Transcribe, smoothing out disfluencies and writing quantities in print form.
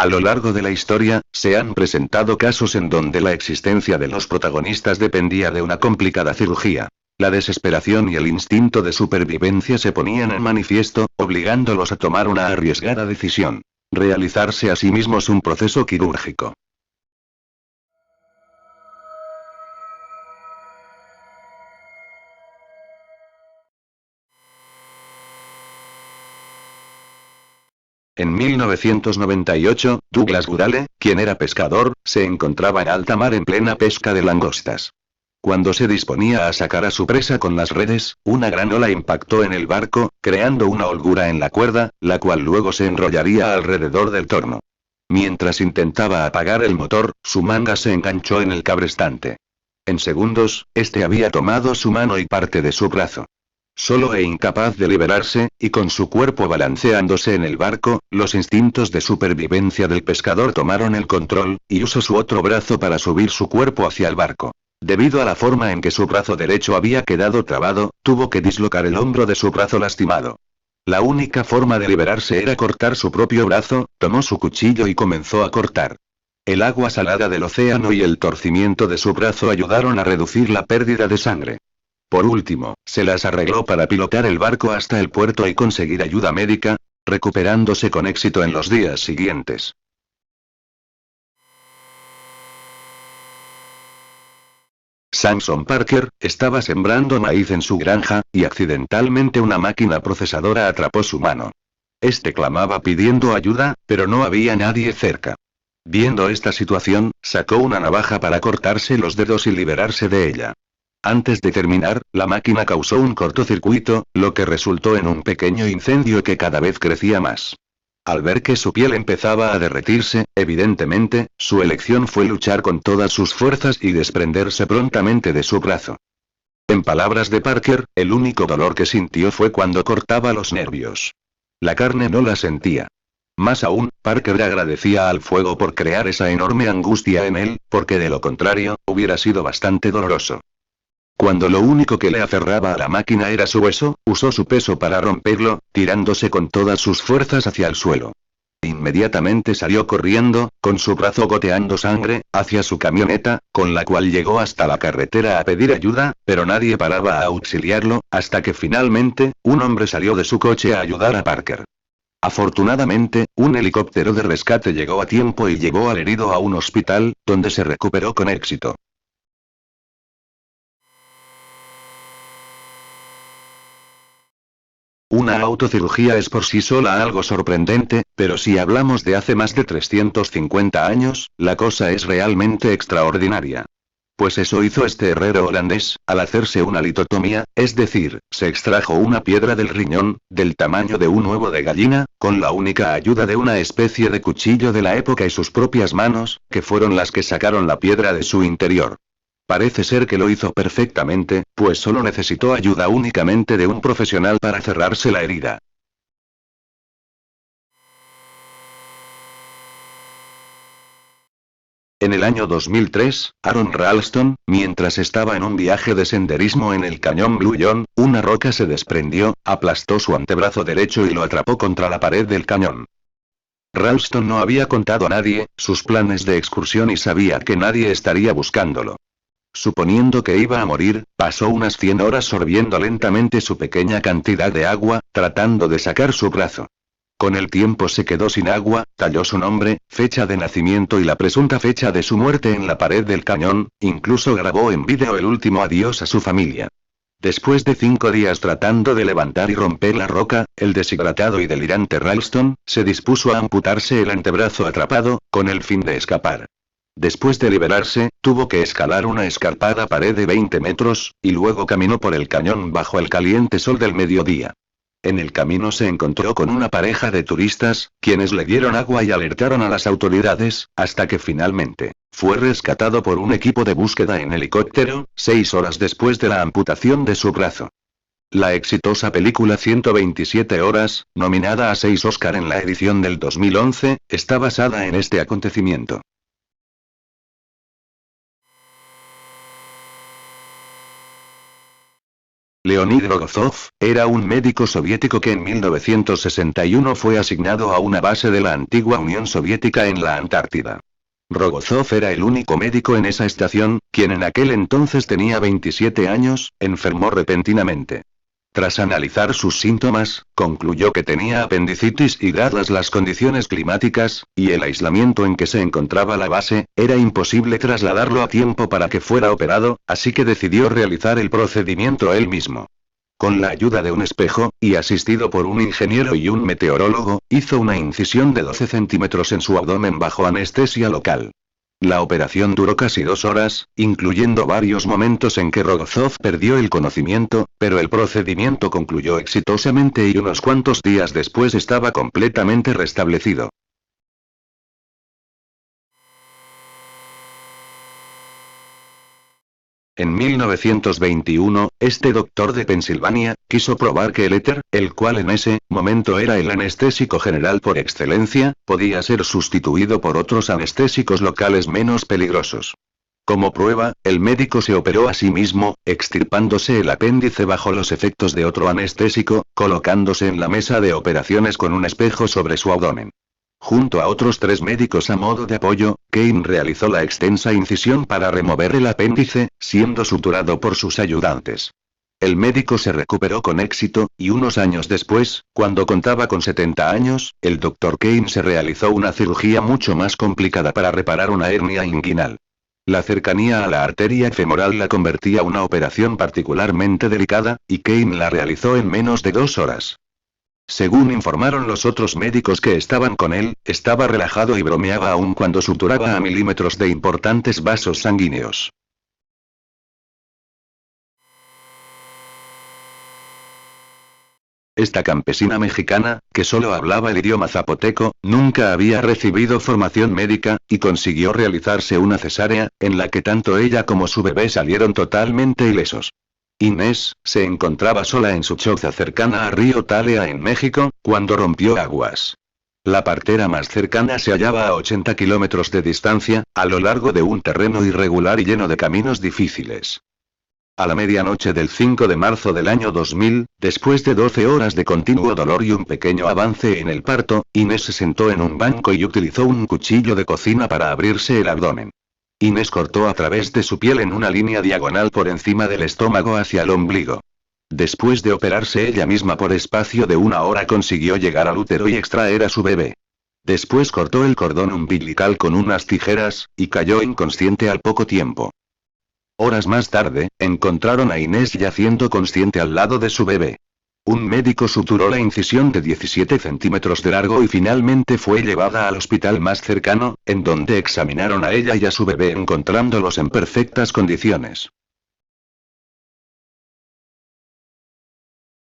A lo largo de la historia, se han presentado casos en donde la existencia de los protagonistas dependía de una complicada cirugía. La desesperación y el instinto de supervivencia se ponían en manifiesto, obligándolos a tomar una arriesgada decisión: realizarse a sí mismos un proceso quirúrgico. En 1998, Douglas Goodale, quien era pescador, se encontraba en alta mar en plena pesca de langostas. Cuando se disponía a sacar a su presa con las redes, una gran ola impactó en el barco, creando una holgura en la cuerda, la cual luego se enrollaría alrededor del torno. Mientras intentaba apagar el motor, su manga se enganchó en el cabrestante. En segundos, este había tomado su mano y parte de su brazo. Solo e incapaz de liberarse, y con su cuerpo balanceándose en el barco, los instintos de supervivencia del pescador tomaron el control, y usó su otro brazo para subir su cuerpo hacia el barco. Debido a la forma en que su brazo derecho había quedado trabado, tuvo que dislocar el hombro de su brazo lastimado. La única forma de liberarse era cortar su propio brazo, tomó su cuchillo y comenzó a cortar. El agua salada del océano y el torcimiento de su brazo ayudaron a reducir la pérdida de sangre. Por último, se las arregló para pilotar el barco hasta el puerto y conseguir ayuda médica, recuperándose con éxito en los días siguientes. Samson Parker estaba sembrando maíz en su granja, y accidentalmente una máquina procesadora atrapó su mano. Este clamaba pidiendo ayuda, pero no había nadie cerca. Viendo esta situación, sacó una navaja para cortarse los dedos y liberarse de ella. Antes de terminar, la máquina causó un cortocircuito, lo que resultó en un pequeño incendio que cada vez crecía más. Al ver que su piel empezaba a derretirse, evidentemente, su elección fue luchar con todas sus fuerzas y desprenderse prontamente de su brazo. En palabras de Parker, el único dolor que sintió fue cuando cortaba los nervios. La carne no la sentía. Más aún, Parker agradecía al fuego por crear esa enorme angustia en él, porque de lo contrario, hubiera sido bastante doloroso. Cuando lo único que le aferraba a la máquina era su hueso, usó su peso para romperlo, tirándose con todas sus fuerzas hacia el suelo. Inmediatamente salió corriendo, con su brazo goteando sangre, hacia su camioneta, con la cual llegó hasta la carretera a pedir ayuda, pero nadie paraba a auxiliarlo, hasta que finalmente, un hombre salió de su coche a ayudar a Parker. Afortunadamente, un helicóptero de rescate llegó a tiempo y llevó al herido a un hospital, donde se recuperó con éxito. Una autocirugía es por sí sola algo sorprendente, pero si hablamos de hace más de 350 años, la cosa es realmente extraordinaria. Pues eso hizo este herrero holandés, al hacerse una litotomía, es decir, se extrajo una piedra del riñón, del tamaño de un huevo de gallina, con la única ayuda de una especie de cuchillo de la época y sus propias manos, que fueron las que sacaron la piedra de su interior. Parece ser que lo hizo perfectamente, pues solo necesitó ayuda únicamente de un profesional para cerrarse la herida. En el año 2003, Aaron Ralston, mientras estaba en un viaje de senderismo en el cañón Blue John, una roca se desprendió, aplastó su antebrazo derecho y lo atrapó contra la pared del cañón. Ralston no había contado a nadie sus planes de excursión y sabía que nadie estaría buscándolo. Suponiendo que iba a morir, pasó unas 100 horas sorbiendo lentamente su pequeña cantidad de agua, tratando de sacar su brazo. Con el tiempo se quedó sin agua, talló su nombre, fecha de nacimiento y la presunta fecha de su muerte en la pared del cañón, incluso grabó en vídeo el último adiós a su familia. Después de 5 días tratando de levantar y romper la roca, el deshidratado y delirante Ralston, se dispuso a amputarse el antebrazo atrapado, con el fin de escapar. Después de liberarse, tuvo que escalar una escarpada pared de 20 metros, y luego caminó por el cañón bajo el caliente sol del mediodía. En el camino se encontró con una pareja de turistas, quienes le dieron agua y alertaron a las autoridades, hasta que finalmente, fue rescatado por un equipo de búsqueda en helicóptero, 6 horas después de la amputación de su brazo. La exitosa película 127 horas, nominada a 6 Oscar en la edición del 2011, está basada en este acontecimiento. Leonid Rogozov, era un médico soviético que en 1961 fue asignado a una base de la antigua Unión Soviética en la Antártida. Rogozov era el único médico en esa estación, quien en aquel entonces tenía 27 años, enfermó repentinamente. Tras analizar sus síntomas, concluyó que tenía apendicitis y dadas las condiciones climáticas, y el aislamiento en que se encontraba la base, era imposible trasladarlo a tiempo para que fuera operado, así que decidió realizar el procedimiento él mismo. Con la ayuda de un espejo, y asistido por un ingeniero y un meteorólogo, hizo una incisión de 12 centímetros en su abdomen bajo anestesia local. La operación duró casi 2 horas, incluyendo varios momentos en que Rogozov perdió el conocimiento, pero el procedimiento concluyó exitosamente y unos cuantos días después estaba completamente restablecido. En 1921, este doctor de Pensilvania, quiso probar que el éter, el cual en ese momento era el anestésico general por excelencia, podía ser sustituido por otros anestésicos locales menos peligrosos. Como prueba, el médico se operó a sí mismo, extirpándose el apéndice bajo los efectos de otro anestésico, colocándose en la mesa de operaciones con un espejo sobre su abdomen. Junto a otros 3 médicos a modo de apoyo, Kane realizó la extensa incisión para remover el apéndice, siendo suturado por sus ayudantes. El médico se recuperó con éxito, y unos años después, cuando contaba con 70 años, el Dr. Kane se realizó una cirugía mucho más complicada para reparar una hernia inguinal. La cercanía a la arteria femoral la convertía una operación particularmente delicada, y Kane la realizó en menos de 2 horas. Según informaron los otros médicos que estaban con él, estaba relajado y bromeaba aún cuando suturaba a milímetros de importantes vasos sanguíneos. Esta campesina mexicana, que solo hablaba el idioma zapoteco, nunca había recibido formación médica, y consiguió realizarse una cesárea, en la que tanto ella como su bebé salieron totalmente ilesos. Inés, se encontraba sola en su choza cercana a Río Talea en México, cuando rompió aguas. La partera más cercana se hallaba a 80 kilómetros de distancia, a lo largo de un terreno irregular y lleno de caminos difíciles. A la medianoche del 5 de marzo del año 2000, después de 12 horas de continuo dolor y un pequeño avance en el parto, Inés se sentó en un banco y utilizó un cuchillo de cocina para abrirse el abdomen. Inés cortó a través de su piel en una línea diagonal por encima del estómago hacia el ombligo. Después de operarse ella misma por espacio de 1 hora consiguió llegar al útero y extraer a su bebé. Después cortó el cordón umbilical con unas tijeras, y cayó inconsciente al poco tiempo. Horas más tarde, encontraron a Inés yaciendo consciente al lado de su bebé. Un médico suturó la incisión de 17 centímetros de largo y finalmente fue llevada al hospital más cercano, en donde examinaron a ella y a su bebé encontrándolos en perfectas condiciones.